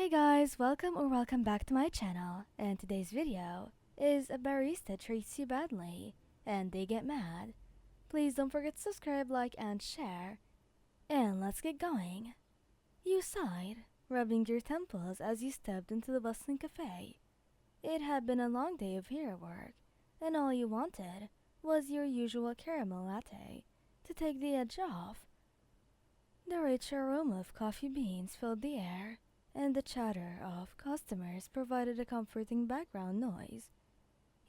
Hi guys, welcome back to my channel, and today's video is a barista treats you badly and they get mad. Please don't forget to subscribe, like, and share, and let's get going. You sighed, rubbing your temples as you stepped into the bustling cafe. It had been a long day of hero work, and all you wanted was your usual caramel latte to take the edge off. The rich aroma of coffee beans filled the air, and the chatter of customers provided a comforting background noise.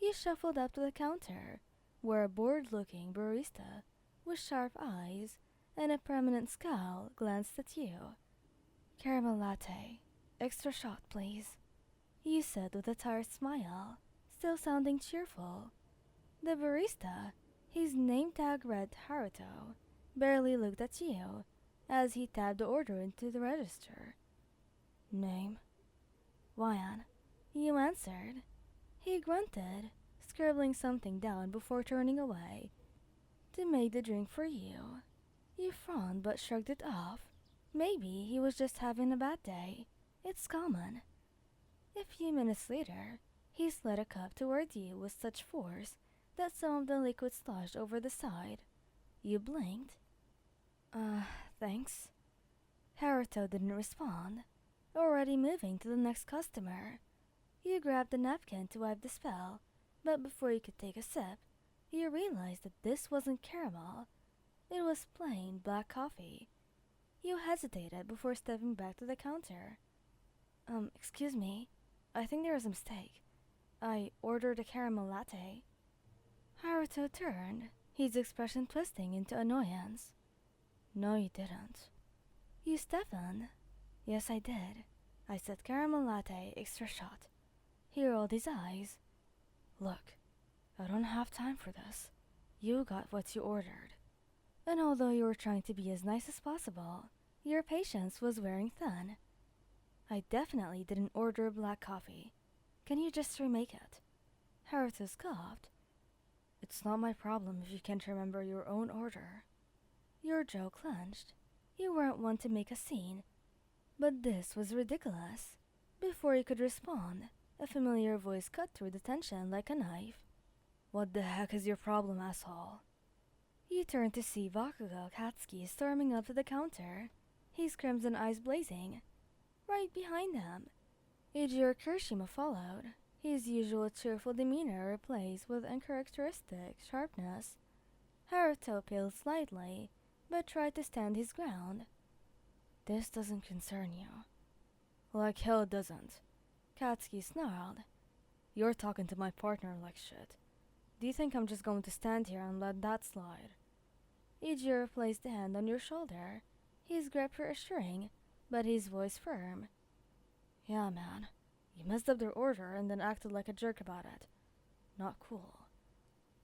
You shuffled up to the counter, where a bored-looking barista with sharp eyes and a permanent scowl glanced at you. "Caramel latte. Extra shot, please," you said with a tired smile, still sounding cheerful. The barista, his name tag read Haruto, barely looked at you as he tabbed the order into the register. "Name?" "Wyan," you answered. He grunted, scribbling something down before turning away to make the drink for you. You frowned but shrugged it off. Maybe he was just having a bad day. It's common. A few minutes later, he slid a cup toward you with such force that some of the liquid sloshed over the side. You blinked. Thanks." Haruto didn't respond, already moving to the next customer. You grabbed the napkin to wipe the spell, but before you could take a sip, you realized that this wasn't caramel. It was plain black coffee. You hesitated before stepping back to the counter. Excuse me, I think there was a mistake. I ordered a caramel latte." Haruto turned, his expression twisting into annoyance. "No, you didn't." You stiffened. "Yes, I did. I said caramel latte, extra shot." He rolled his eyes. "Look, I don't have time for this. You got what you ordered." And although you were trying to be as nice as possible, your patience was wearing thin. "I definitely didn't order black coffee. Can you just remake it?" Haruto scoffed. "It's not my problem if you can't remember your own order." Your jaw clenched. You weren't one to make a scene, but this was ridiculous. Before you could respond, a familiar voice cut through the tension like a knife. "What the heck is your problem, asshole?" You turned to see Bakugo Katsuki storming up to the counter, his crimson eyes blazing. Right behind them, Ijiro Kirishima followed, his usual cheerful demeanor replaced with uncharacteristic sharpness. Haruto paled slightly, but tried to stand his ground. "This doesn't concern you." "Like hell it doesn't," Katsuki snarled. "You're talking to my partner like shit. Do you think I'm just going to stand here and let that slide?" Ijiro placed a hand on your shoulder, his grip reassuring, but his voice firm. "Yeah, man. You messed up their order and then acted like a jerk about it. Not cool."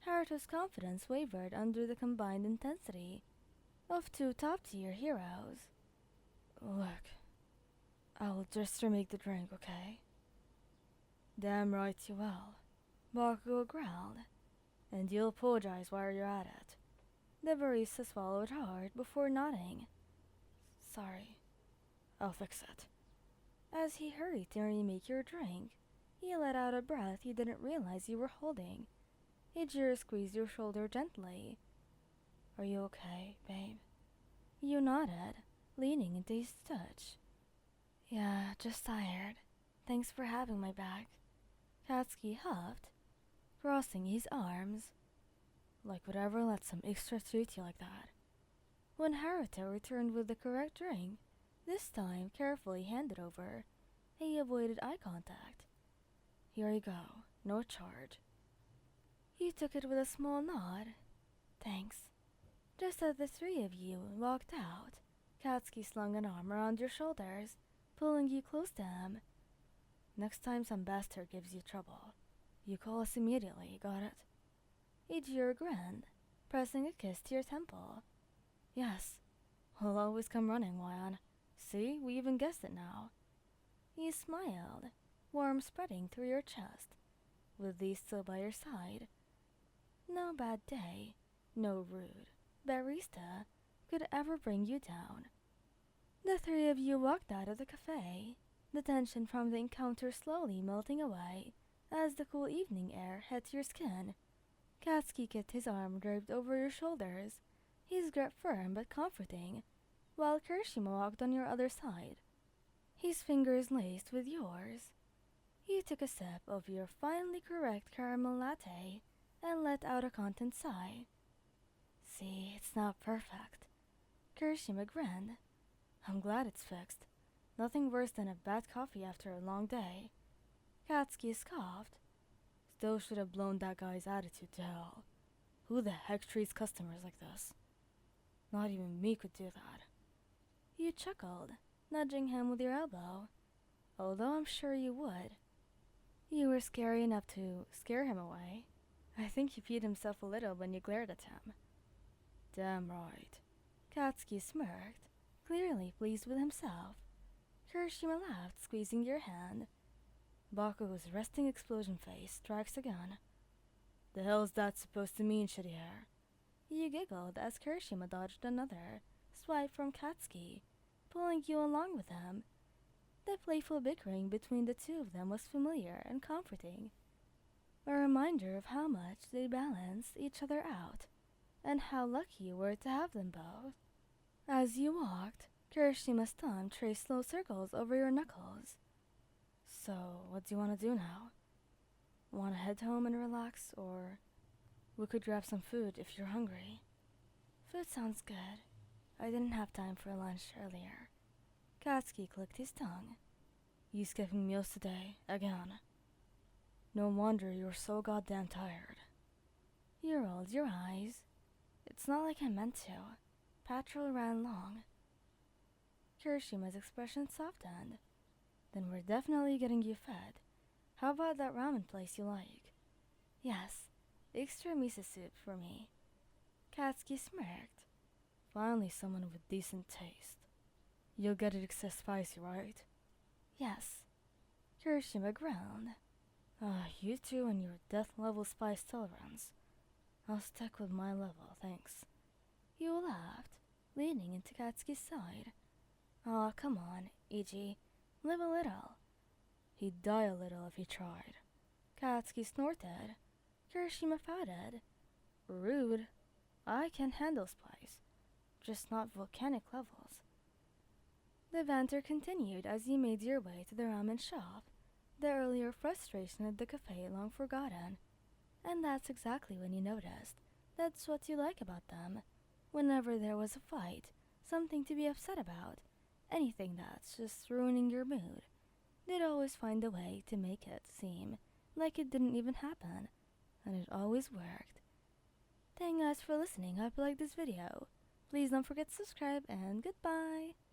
Haruto's confidence wavered under the combined intensity of two top-tier heroes. "Look, I'll just remake the drink, okay?" "Damn right you will," Bakugo growled. "And you'll apologize while you're at it." The barista swallowed hard before nodding. "Sorry, I'll fix it." As he hurried to remake your drink, he let out a breath you didn't realize you were holding. Ijiro squeezed your shoulder gently. "Are you okay, babe?" You nodded, leaning into his touch. "Yeah, just tired. Thanks for having my back." Katsuki huffed, crossing his arms. "Like whatever let some extra treat you like that." When Haruto returned with the correct drink, this time carefully handed over, he avoided eye contact. "Here you go, no charge." You took it with a small nod. "Thanks." Just as the three of you walked out, Katsuki slung an arm around your shoulders, pulling you close to him. "Next time some bastard gives you trouble, you call us immediately, got it?" Ijiro grinned, pressing a kiss to your temple. "Yes, we'll always come running, Wyan. See, we even guessed it now." You smiled, warmth spreading through your chest, with these still by your side. No bad day, no rude barista could ever bring you down. The three of you walked out of the cafe, the tension from the encounter slowly melting away as the cool evening air hit your skin. Katsuki kept his arm draped over your shoulders, his grip firm but comforting, while Kirishima walked on your other side, his fingers laced with yours. You took a sip of your finely correct caramel latte and let out a content sigh. See, it's not perfect. Kirishima grinned. I'm glad it's fixed. Nothing worse than a bad coffee after a long day. Katsuki scoffed. Still should have blown that guy's attitude to hell. Who the heck treats customers like this? Not even me could do that. You chuckled, nudging him with your elbow. Although I'm sure you would. You were scary enough to scare him away. I think he peed himself a little when you glared at him. Damn right. Katsuki smirked, clearly pleased with himself. Kirishima laughed, squeezing your hand. Bakugo's resting explosion face strikes again. The hell's that supposed to mean, shitty hair? You giggled as Kirishima dodged another swipe from Katsuki, pulling you along with him. The playful bickering between the two of them was familiar and comforting, a reminder of how much they balanced each other out, and how lucky you were to have them both. As you walked, Kirishima's thumb traced slow circles over your knuckles. So, what do you want to do now? Want to head home and relax, or we could grab some food if you're hungry? Food sounds good. I didn't have time for lunch earlier. Katsuki clicked his tongue. You skipping meals today, again? No wonder you're so goddamn tired. You rolled your eyes. It's not like I meant to. Patrol ran long. Kirishima's expression softened. Then we're definitely getting you fed. How about that ramen place you like? Yes, extra miso soup for me. Katsuki smirked. Finally someone with decent taste. You'll get it extra spicy, right? Yes. Kirishima groaned. You two and your death level spice tolerance. I'll stick with my level, thanks. You laughed, leaning into Katsuki's side. Aw, come on, Ichi. Live a little. He'd die a little if he tried. Katsuki snorted. Kirishima pouted. Rude. I can handle spice, just not volcanic levels. The banter continued as you made your way to the ramen shop, the earlier frustration at the cafe long forgotten. And that's exactly when you noticed that's what you like about them. Whenever there was a fight, something to be upset about, anything that's just ruining your mood, they'd always find a way to make it seem like it didn't even happen, and it always worked. Thank you guys for listening. I hope you liked this video. Please don't forget to subscribe, and goodbye!